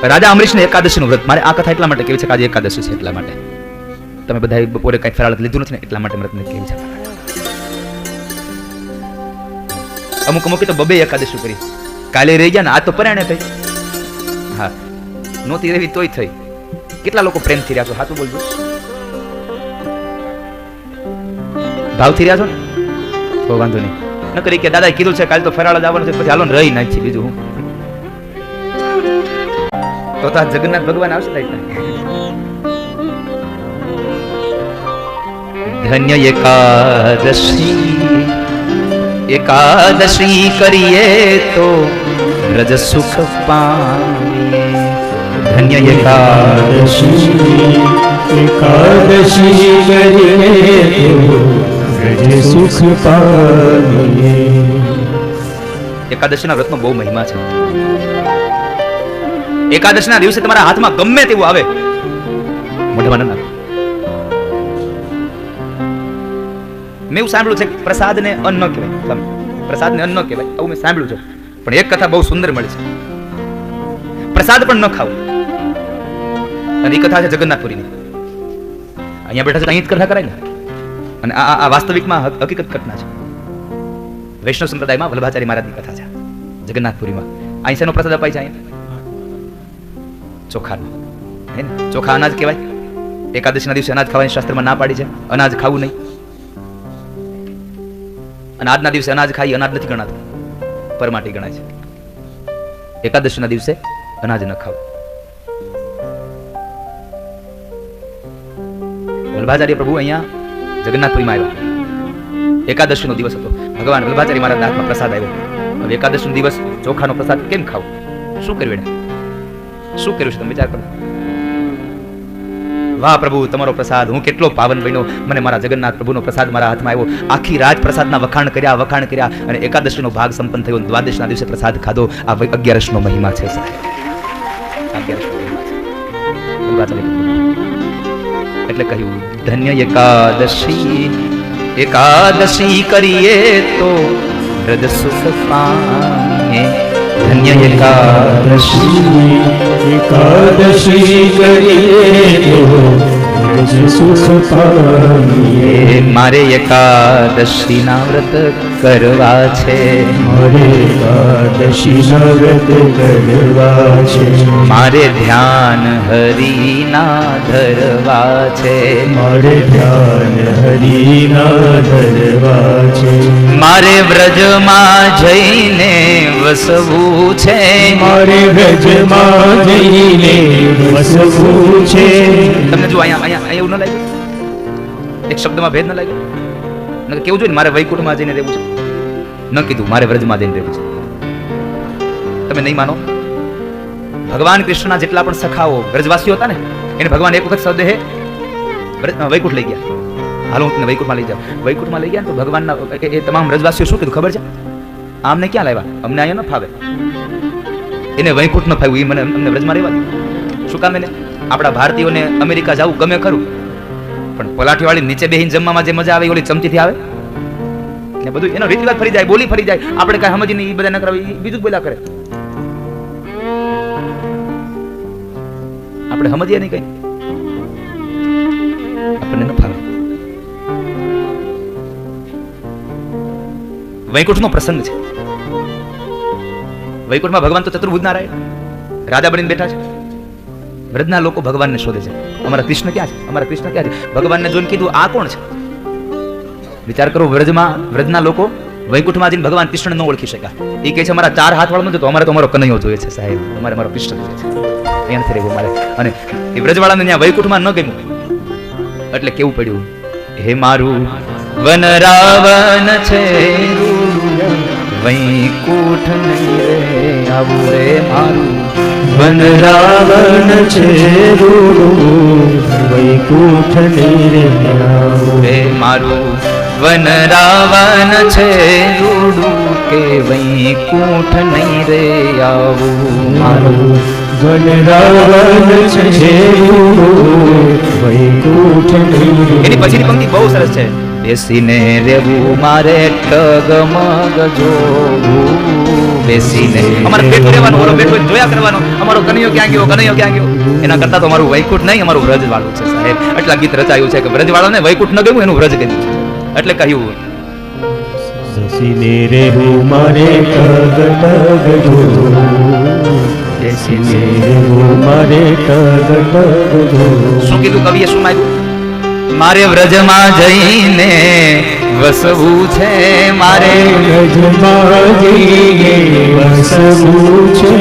રાજા અમરીશને એકાદશીનું વ્રત, મારે આ કથા એટલા માટે કેવી છે કે આજે એકાદશી છે એટલા માટે. તમે બધા બપોરે કઈ ફરાળ લીધું નથી ને એટલા માટે વ્રતને કેવી છે. અમુક તો બબે એકાદશી કરી, કાલે રહી ગયા ને આ તો પરાણે થઈ. હા, નહોતી રહેવી તોય થઈ. કેટલા લોકો પ્રેમથી રહ્યા છો? હાથું બોલજો. ભાવથી રહ્યા છો ને તો વાંધો નહીં. ન કરી કે દાદા કીધું છે કાલે તો ફરાળ જ આવવાનું છે, પછી હાલો ને રહી નાખી. બીજું હું તો આ જગન્નાથ ભગવાન આવશે. ધન્ય એકાદશી, એકાદશી કરીએ તો વ્રજ સુખ પામીએ. ધન્ય એકાદશી, એકાદશી કરીએ તો વ્રજ સુખ પામીએ. એકાદશીના વ્રતનો બહુ મહિમા છે. એકાદશીના દિવસે તમારા હાથમાં ગમે તેવું આવે મોઢામાં ન નાખો. મેં એવું સાંભળ્યું છે કે પ્રસાદને અન્ન ન કહેવાય. પ્રસાદને અન્ન ન કહેવાય આવું મેં સાંભળ્યું છે. પણ એક કથા બહુ સુંદર મળી છે. પ્રસાદ પણ ન ખાવું. અને એ કથા છે જગન્નાથપુરીની. અહીંયા બેઠા છે અહીં જ કથા કરાય ને. અને આ વાસ્તવિકમાં હકીકત ઘટના છે. વૈષ્ણવ સંપ્રદાયમાં વલ્લભાચાર્ય મહારાજની કથા છે જગન્નાથપુરીમાં. અહીં શેનો પ્રસાદ અપાય છે? અહીંયા ચોખાનો. હે ને? ચોખા અનાજ કહેવાય. એકાદશીના દિવસે અનાજ ખાવાની શાસ્ત્રમાં ના પાડી છે. અનાજ ખાવું નહીં. અને આજના દિવસે અનાજ ખાઈ અનાજ નથી ગણાતું, પરમાટી ગણાય છે. એકાદશીના દિવસે અનાજ ન ખાવું. વલ્લભાચાર્ય પ્રભુ અહીંયા જગન્નાથપુરીમાં આવ્યા. એકાદશીનો દિવસ હતો. ભગવાન વલ્લભાચાર્ય મહારાજના હાથમાં પ્રસાદ આવ્યો. હવે એકાદશીનો દિવસ ચોખાનો પ્રસાદ કેમ ખાવો? શું કર્યું એને? શું કર્યું છે તમે વિચાર કરો. વાહ પ્રભુ, તમારો પ્રસાદ, હું કેટલો પાવન બન્યો. મને મારા જગન્નાથ પ્રભુનો પ્રસાદ મારા હાથમાં આવ્યો. આખી રાત પ્રસાદના વખાણ કર્યા અને એકાદશીનો ભાગ સંપન્ન થયો. દ્વાદશના દિવસે પ્રસાદ ખાધો. આ 11નો મહિમા છે સાહેબ. 11નો મહિમા છે. એટલે કહ્યું ધન્ય એકાદશી, એકાદશી કરીએ તો વ્રજ સુખ પામીએ. ધન્ય એકાદશી, એકાદશી કરીએ તો વ્રજ સુખ પામીએ. મારે એકાદશીના વ્રત કરવા છે. મારે એકાદશીના વ્રત કરવા છે. મારે ધ્યાન હરિના ધરવા છે. મારે ધ્યાન હરિના ધરવા છે. મારે વ્રજમાં જઈને વસવું છે. મારે વ્રજમાં જઈને વસવું છે. તમને જો અહીંયા એવું ન લાગ્યું? એક શબ્દમાં ભેદ ન લાગ્યો? કેવું જોઈએ મારે વૈકુંઠમાં જઈને રહેવું છે? ન કીધું મારે વ્રજમાં જઈને રહેવું છે. તમે નહીં માનો, ભગવાન કૃષ્ણના જેટલા પણ સખાઓ વ્રજવાસીઓ હતા ને, એને ભગવાન એક વખત સદેહે વૈકુંઠ લઈ ગયા. હાલો હું તમને વૈકુંઠમાં લઈ જાઉં. વૈકુંઠમાં લઈ ગયા તો ભગવાનના એ તમામ વ્રજવાસીઓ શું કીધું ખબર છે? આમને ક્યાં લાવ્યા? અમને અહીંયા ન ફાવે. એને વૈકુંઠ ન ફાવ્યું. એ મને અમને વ્રજમાં રહેવા દે. શું કામ? એને આપણા ભારતીયોને અમેરિકા જવું ગમે ખરું, પણ પલાઠીવાળી નીચે બેહીને જમવામાં જે મજા આવે ઓલી ચમચીથી આવે ને. બધું એનો રીત રિવાજ ફરી જાય, બોલી ફરી જાય. આપણે કઈ સમજીને એ બધા ન કરાવે, બીજું જ બોલ્યા કરે. આપણે સમજીએ નહીં કઈ, આપણને ન ફાવે. વૈકુંઠનો પ્રસંગ છે. વૈકુંઠમાં ભગવાન તો ચતુર્ભુજ નારાયણ રાજા બનીને બેઠા છે. વ્રજના લોકો ભગવાનને શોધે છે. અમારા કૃષ્ણ ક્યાં છે? અમારા કૃષ્ણ ક્યાં છે? ભગવાનને જોઈને કીધું આ કોણ છે? વિચાર કરો, વ્રજના લોકો વૈકુંઠમાં જઈને ભગવાન કૃષ્ણ ન ઓળખી શક્યા. એ કહે છે અમારા 4 હાથ વાળો નથી, તો અમારે તો અમારો કનૈયો જોઈએ છે સાહેબ. અમારે મારો કૃષ્ણ જોઈએ છે. અહીંયા નથી રહેવું મારે. અને એ વ્રજવાળાને ત્યાં વૈકુંઠમાં ન ગમ્યું એટલે કેવું પડ્યું, હે મારું વન રાવણ છે વૈકુંઠ નહીં રે આવું રે. મારું વન રાવણ છે વૈકુંઠ નહીં રે આવું. રે મારું વન રાવણ છે રૂડું કે વૈકુંઠ નહીં રે આવું. મારું વન રાવણ છે વૈકુંઠ નહીં રે. એની પછીની પંક્તિ બહુ સરસ છે. બેસીને રેવું મારે ટગમગ જોવું, બેસીને અમારે બેઠું રહેવાનું, અમારો બેઠો જોયા કરવાનો, અમારો કનૈયો ક્યાં ગયો, કનૈયો ક્યાં ગયો. એના કરતા તો અમારું વૈકુંઠ નહીં, અમારું વ્રજવાળું છે સાહેબ. એટલા ગીત રચાયું છે કે વ્રજવાળાને વૈકુંઠ ન ગયું, એનું વ્રજ ગયું છે. એટલે કહ્યું બેસીને રહેવું મારે ટગ ટગ જોવું, બેસીને રહેવું મારે ટગ ટગ જોવું. શું કીધું કવિએ, શું માંગ્યું? મારે વ્રજમાં જઈને વસવું છે, મારે વ્રજમાં જઈને વસવું છે.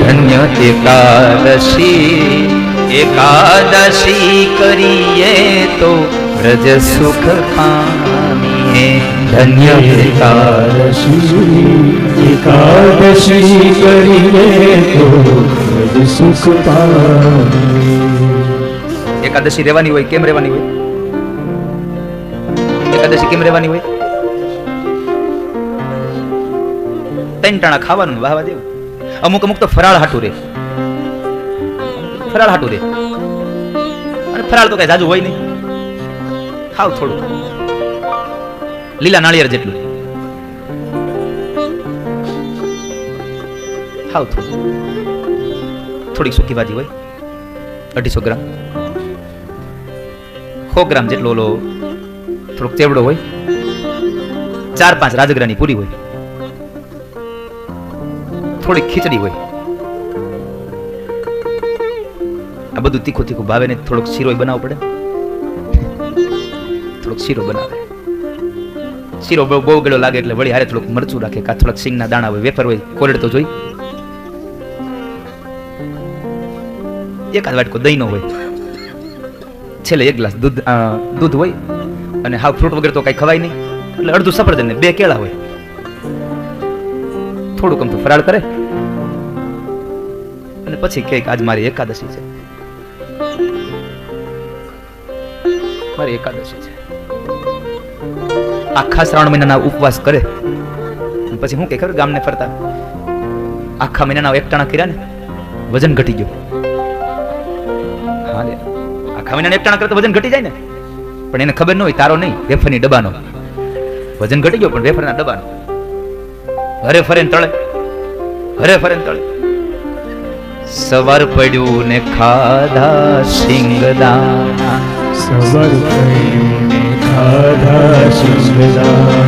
ધન્ય એકાદશી, એકાદશી કરીએ તો વ્રજ સુખ પામીએ. ધન્ય એકાદશી, એકાદશી કરીએ તો વ્રજ સુખ પામીએ. એકાદશી રહેવાની હોય, કેમ રહેવાની હોય? એકાદશી કેમ રહેવાની હોય? 3 ટાણા ખાવાનું ને વાહવા દેવું. અમુક અમુક તો ફરાળ હાટું રે, ફરાળ હાટું રે. અને ફરાળ તો કઈ જાજુ હોય નહીં, ખાવ થોડું, લીલા નાળિયેર જેટલું ખાવ થોડું. થોડીક સૂકી ભાજી હોય 250 ગ્રામ, 100 ગ્રામ જેટલો ઓલો થોડોક ચેવડો હોય, 4-5 રાજગરાની પૂરી હોય, થોડીક ખીચડી હોય. આ બધું તીખું તીખું ભાવે ને થોડોક શીરો બનાવવો પડે, થોડોક શીરો બનાવે. શીરો બહુ ગળો લાગે એટલે વળી હારે થોડુંક મરચું રાખે, કાં થોડાક સિંગના દાણા હોય, વેફર હોય, કોરેડ તો જોઈ. એકાદ વાટકો દહીં નો હોય, છેલ્લે 1 ગ્લાસ દૂધ હોય, અને હાવ ફ્રૂટ વગેરે તો કઈ ખવાય નહીં, એટલે અડધું સફરજન ને 2 કેળા હોય. થોડુંક આમ તો ફરાળ કરે, અને પછી કહે કે આજ મારી એકાદશી છે, મારી એકાદશી છે. આખા શ્રાવણ મહિનાના ઉપવાસ કરે, પછી હું કે ખબર ગામને ફરતા આખા મહિનાના 1 ટાણા કર્યા ને વજન ઘટી ગયું. હા, આખા મહિનાના 1 ટાણા કરે તો વજન ઘટી જાય ને, પણ એને ખબર ન હોય, તારો નહીં, વેફરની ડબ્બાનો વજન ઘટી ગયો, પણ વેફરના ડબ્બાનો. હરે ફરે તળે, હરે ફરે તળે. સવાર પડ્યું ને ખાધા શિંગદાણા, સવાર પડ્યું ને ખાધા શિંગદાણા.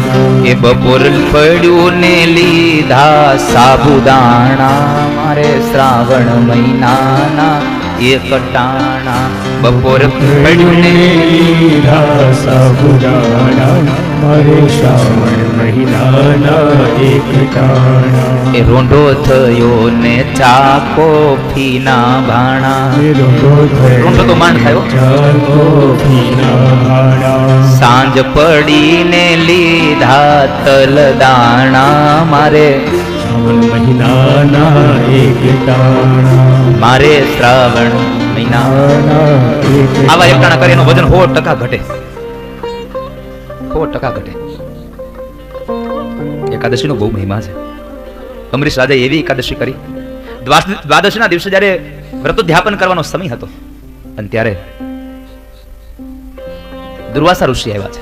એ બપોર પડ્યું ને લીધા સાબુદાણા. મારે શ્રાવણ મહિનાના 1 ટાણા. બપોર પડ્યું ને લીધા સાબુદાણા. મારે શ્રાવણ મહિનાના 1 ટાણા. એ રોંઢો થયો ને ચા કોફીના ભાણા. રોંઢો તો માંડ થયો. સાંજ પડીને લીધા તલ દાણા. મારે શ્રાવણ મહિનાના 1 ટાણા. મારે શ્રાવણ મહિનાના આવા 1 ટાણા કરે એનું વજન 100% ઘટે, 100% ઘટે. એકાદશીનો બહુ મહિમા છે. અમરીશ રાજાએ એવી એકાદશી કરી. દ્વાદશીના દિવસે જ્યારે વ્રતોધ્યાપન કરવાનો સમય હતો, અને ત્યારે દુર્વાસા ઋષિ આવ્યા છે.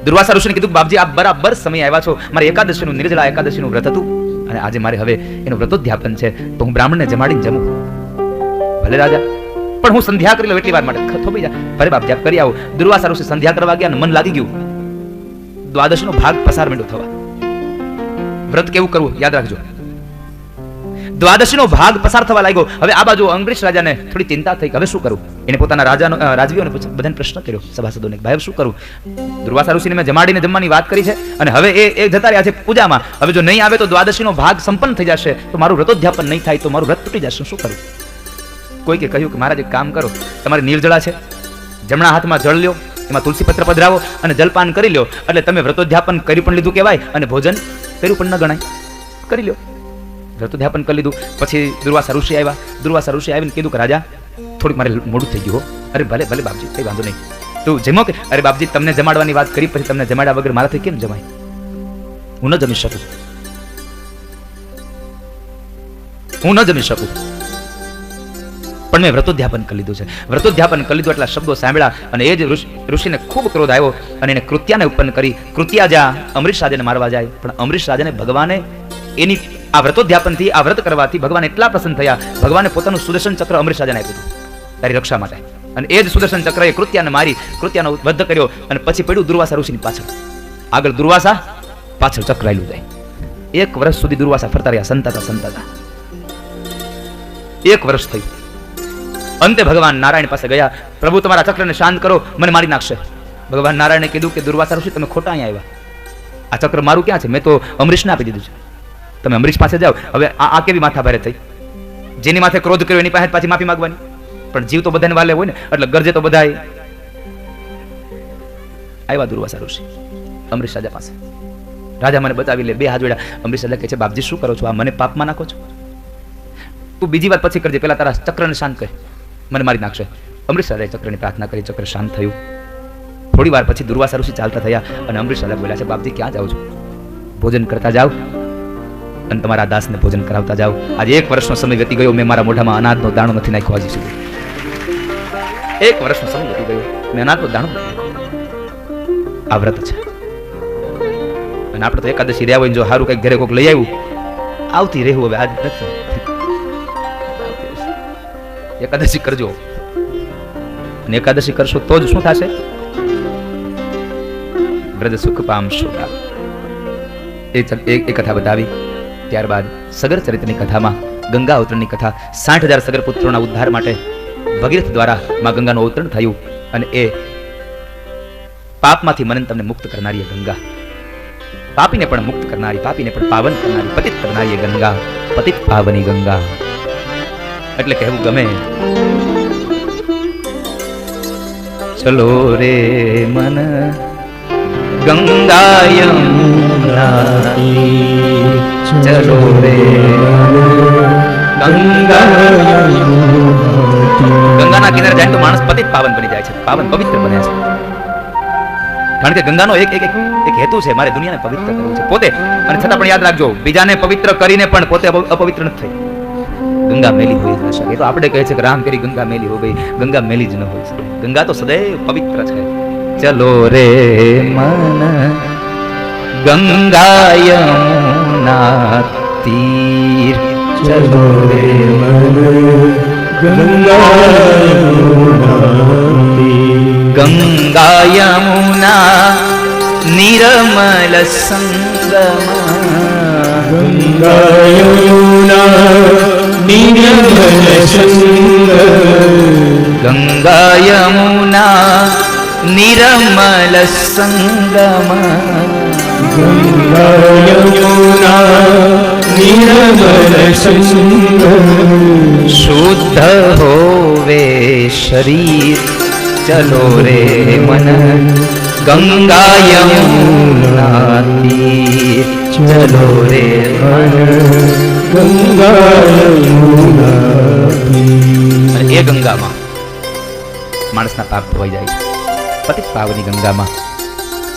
દુર્વાસા ઋષિને કીધું, બાપજી આપ બરાબર સમય આવ્યા છો, મારે એકાદશીનું નિર્જલા એકાદશીનું વ્રત હતું, અને આજે મારે હવે એનું વ્રતોધ્યાપન છે, તો હું બ્રાહ્મણને જમાડીને જમું. ભલે રાજા, પણ હું સંધ્યા કરી લઉં એટલી વાર માટે. થોભી જા, ભલે બાપ જ્યાં કરી આવું. દુર્વાસા ઋષિ સંધ્યા કરવા ગયા, મન લાગી ગયું, દ્વાદશીનો ભાગ પસાર માંડ્યો થવા. વ્રત કેવું કરવું યાદ રાખજો. દ્વાદશીનો ભાગ પસાર થવા લાગ્યો. હવે આ બાજુ અંગ્રેજ રાજાને થોડી ચિંતા થઈ, હવે શું કરું? એને પોતાના રાજવીઓને બધાને પ્રશ્ન કર્યો, સભાસદોને, ભાઈ શું કરું? દુર્વાસા ઋષિને મેં જમાડીને જમવાની વાત કરી છે, અને હવે એ જતા રહ્યા છે પૂજામાં. હવે જો નહીં આવે તો દ્વાદશીનો ભાગ સંપન્ન થઈ જશે, તો મારું વ્રતોધ્યાપન નહીં થાય, તો મારું વ્રત તૂટી જશે, શું કરું? કોઈકે કહ્યું કે મહારાજ એક કામ કરો, તમારી નિર્જળા છે, જમણા હાથમાં જળ લ્યો, એમાં તુલસી પત્ર પધરાવો અને જલપાન કરી લ્યો, એટલે તમે વ્રતોધ્યાપન કરી પણ લીધું કહેવાય, અને ભોજન કર્યું પણ ન ગણાય. કરી લ્યો, વ્રતોધ્યાપન કરી લીધું. પછી દુર્વાસા ઋષિ આવ્યા. દુર્વાસા ઋષિ આવીને કીધું કે રાજા થોડીક મારે મોડું થઈ ગયું. અરે ભલે ભલે બાપજી, કઈ વાંધો નહીં, તું જમો કે? અરે બાપજી, તમને જમાડવાની વાત કરી, પછી તમને જમાડ્યા વગર મારાથી કેમ જમાય? હું ન જમી શકું, હું ન જમી શકું. પણ પણ મેં વ્રતોધ્યાપન કરી લીધું છે. વ્રતોધ્યાપન કરી લીધું એટલા શબ્દો સાંભળ્યા અને એ જ ઋષિને ખૂબ ક્રોધ આવ્યો અને એને કૃત્યાને ઉત્પન્ન કરી. કૃત્યા જ્યાં અમરીશ રાજાને મારવા જાય, પણ અમરીશ રાજાને ભગવાને એની આ વ્રતોધ્યાપનથી, આ વ્રત કરવાથી ભગવાન એટલા પ્રસન્ન થયા, ભગવાને પોતાનું સુદર્શન ચક્ર અમરીશ રાજાને આપ્યું હતું તારી રક્ષા માટે. અને એ જ સુદર્શન ચક્ર એ કૃત્યાને મારી, કૃત્યાનો વધ કર્યો અને પછી પડ્યું દુર્વાસા ઋષિની પાછળ. આગળ દુર્વાસા, પાછળ ચક્ર આયલું જાય. 1 વર્ષ સુધી દુર્વાસા ફરતા રહ્યા, સંતાતા. 1 વર્ષ થયું. અંતે ભગવાન નારાયણ પાસે ગયા, પ્રભુ તમારા ચક્રને શાંત કરો, મને મારી નાખશે. ભગવાન નારાયણે કીધું કે દુર્વાસા ઋષિ તમે ખોટા અહીંયા આવ્યા. આ ચક્ર મારું ક્યાં છે? મેં તો અમરીશને આપી દીધું છે. તમે અમરીશ પાસે જાઓ. હવે આ કેવી માથા ભારે થઈ? જેની માથે ક્રોધ કર્યો એની પાસે પાછી માફી માંગવાની. પણ જીવ તો બધાને વાલે હોય ને, એટલે ગરજે તો બધા આવ્યા દુર્વાસા ઋષિ અમરીશ રાજા પાસે. રાજા મને બતાવી લે, 2 હાથ જોડ્યા. અમરીશ રાજા કહે છે બાપજી શું કરો છો? આ મને પાપમાં નાખો છો? તું બીજી વાત પછી કરજે, પેલા તારા ચક્રને શાંત કર, મને મારી નાખશે. અમરીશ રાજાએ ચક્રની પ્રાર્થના કરી, ચક્ર શાંત થયું. થોડી વાર પછી દુર્વાસા ઋષિ ચાલતા થયા અને અમરીશ રાજા બોલ્યા છે બાપજી ક્યાં જાઓ છો? ભોજન કરતા જાઓ અને તમારા દાસને ભોજન કરાવતા જાઓ. આજે 1 વર્ષનો સમય વીતી ગયો, મેં મારા મોઢામાં અનાજનો દાણો નથી નાખ્યો હજી સુધી. 1 વર્ષનો સમય વીતી ગયો, મેં અનાજનો દાણો નથી નાખ્યો. આ વ્રત છે. અને આપણે તો એકાદશી રહ્યા હોય, જો સારું કઈક ઘરે કોઈક લઈ આવ્યું, આવતી રહેવું. હવે આજ નથી, એકાદશી કરજો. અને એકાદશી કરશો તો જ શું થશે? વ્રજ સુખ પામશો. એ કથા બતાવી. ત્યારબાદ સગર ચરિત્રની કથામાં ગંગા અવતરણની કથા, 60,000 સગર પુત્રોના ઉદ્ધાર માટે ભગીરથ દ્વારા માં ગંગાનું અવતરણ થયું. અને એ પાપમાંથી મનન તમને મુક્ત કરનારી ગંગા, પાપીને પણ મુક્ત કરનારી, પાપીને પણ પાવન કરનારી, પતિત કરનારી ગંગા, પતિત પાવની ગંગા. એટલે કહેવું ગમે, ચલો રે મન ગંગા યમુના, ચલો રે ગંગાના કિનારે જાય તો માણસ પતિત પાવન બની જાય છે, પાવન પવિત્ર બને છે. કારણ કે ગંગાનો એક હેતુ છે, મારે દુનિયાને પવિત્ર કરવું છે પોતે. અને છતાં પણ યાદ રાખજો, બીજાને પવિત્ર કરીને પણ પોતે અપવિત્ર નથી થઈ. ગંગા મેલી હોય ન શકે. તો આપણે કહે છે કે રામ કરી ગંગા મેલી હો ગઈ, ગંગા મેલી જ ન હોય શકે. ગંગા તો સદૈવ પવિત્ર છે. ચલો રે મન ગંગા યમુના તીર, ચલો રે મન ગંગા યમુના નિર્મલ સંગમ, ગંગા યમુના નિર્મલ સંગમ, ગંગા યમુના નિર્મલ સંગમ, ગંગા યમુના નિર્મલ સંગમ, શુદ્ધ હોવે શરીર, ચલો રે મન ગંગા યમુના તીર, ચલો રે મન ગંગા યમુના તીર. અને એ ગંગામાં માણસના પાપ ધોવાઈ જાય છે. પતિત પાવની ગંગામાં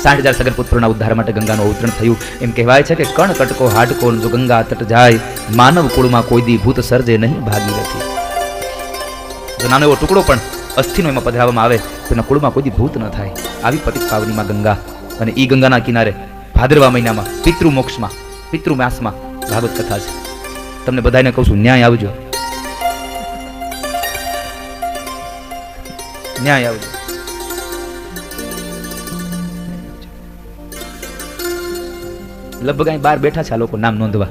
60,000 સગર પુત્રોના ઉદ્ધાર માટે ગંગાનું અવતરણ થયું. એમ કહેવાય છે કે કણ કટકો હાડકો જો ગંગા તટ જાય, માનવ કુળમાં કોઈ દી ભૂત સર્જે નહીં ભાગીરથી. જો નાનો એવો ટુકડો પણ અસ્થિનો એમાં પધરાવવામાં આવે તો એના કુળમાં કોઈ દી ભૂત ન થાય. આવી પતિત પાવનીમાં ગંગા. અને ઈ ગંગાના કિનારે ભાદરવા મહિનામાં પિતૃ મોક્ષમાં, પિતૃ માસમાં ભાગવત કથા છે. તમને બધાને કહું છું, ન્યાય આવજો, ન્યાય આવજો. લગભગ અહીં બહાર બેઠા છે આ લોકો નામ નોંધવા.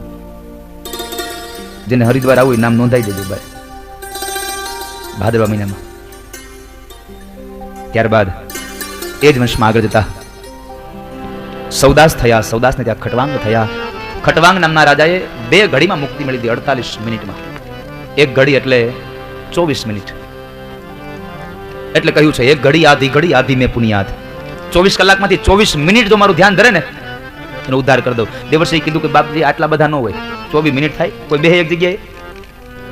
જેને હરિદ્વાર આવું નામ નોંધાઈ દેજો ભાઈ ભાદરવા મહિનામાં. ત્યારબાદ એ જ વંશમાં આગળ જતા સૌદાસ થયા. સૌદાસને ત્યાં ખટવાંગ થયા. ખટવાંગ નામના રાજાએ 2 ઘડીમાં મુક્તિ મળી હતી, 48 મિનિટમાં. 1 ઘડી એટલે 24 મિનિટ. એટલે કહ્યું છે 1 ઘડી આધી મેં પુનિયાદ. 24 કલાકમાંથી 24 મિનિટ જો મારું ધ્યાન ધરે ને એનો ઉદ્ધાર કરી દઉં. દેવર્ષિએ કીધું કે બાપજી આટલા બધા ન હોય, 24 મિનિટ થાય, કોઈ બે એક જગ્યાએ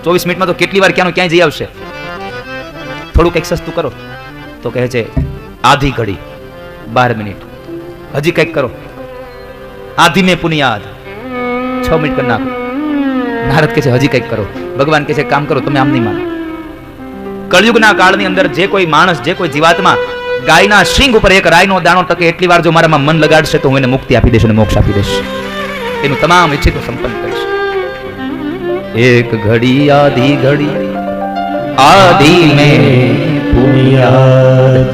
24 મિનિટમાં તો કેટલી વાર ક્યાંય જઈ આવશે. થોડું કંઈક સસ્તું કરો તો કહે છે આધી ઘડી 12 મિનિટ, હજી કંઈક કરો આધી મેં પુનિયાદ 6 મિનિટ કરી નાખો. નારદ કહે છે હજી કંઈક કરો. ભગવાન કહે છે કામ કરો, તમે આમ નહીં માનો, કળયુગના કાળની અંદર જે કોઈ માણસ, જે કોઈ જીવાત્મા ગાયના શીંગ ઉપર એક રાયનો દાણો ટકે એટલી વાર જો મારામાં મન લગાડશે તો હું એને મુક્તિ આપી દઈશ અને મોક્ષ આપી દઈશ, એનું તમામ ઈચ્છિત સંપન્ન કરીશ. એક ઘડી આધી ઘડી આધિ में पुण्याद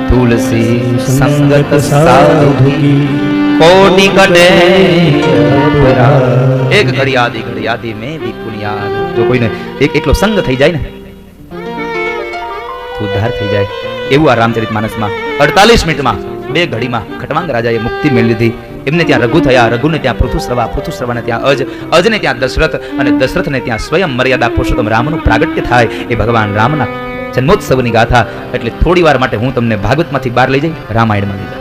तुलसी संगत साधु की कोटि कटे अपराध. એક ઘડી આદિ में भी पुण्याद. જો કોઈને એકલો સંગ થઈ જાય ને તો ઉદ્ધાર થઈ જાય. એવું આ રામચરિતમાનસમાં 48 મિનિટમાં 2 ઘડીમાં ખટવાંગ રાજાએ મુક્તિ મેળવી લીધી. એમને ત્યાં રઘુ થયા, રઘુને ત્યાં પૃથુશ્રવાને ત્યાં અજને ત્યાં દશરથ, અને દશરથને ત્યાં સ્વયં મર્યાદા પુરુષોત્તમ રામનું પ્રાગટ્ય થાય. એ ભગવાન રામના જન્મોત્સવની ગાથા. એટલે થોડી વાર માટે હું તમને ભાગવતમાંથી બહાર લઈ જઈ રામાયણમાં લઈ જાઉં.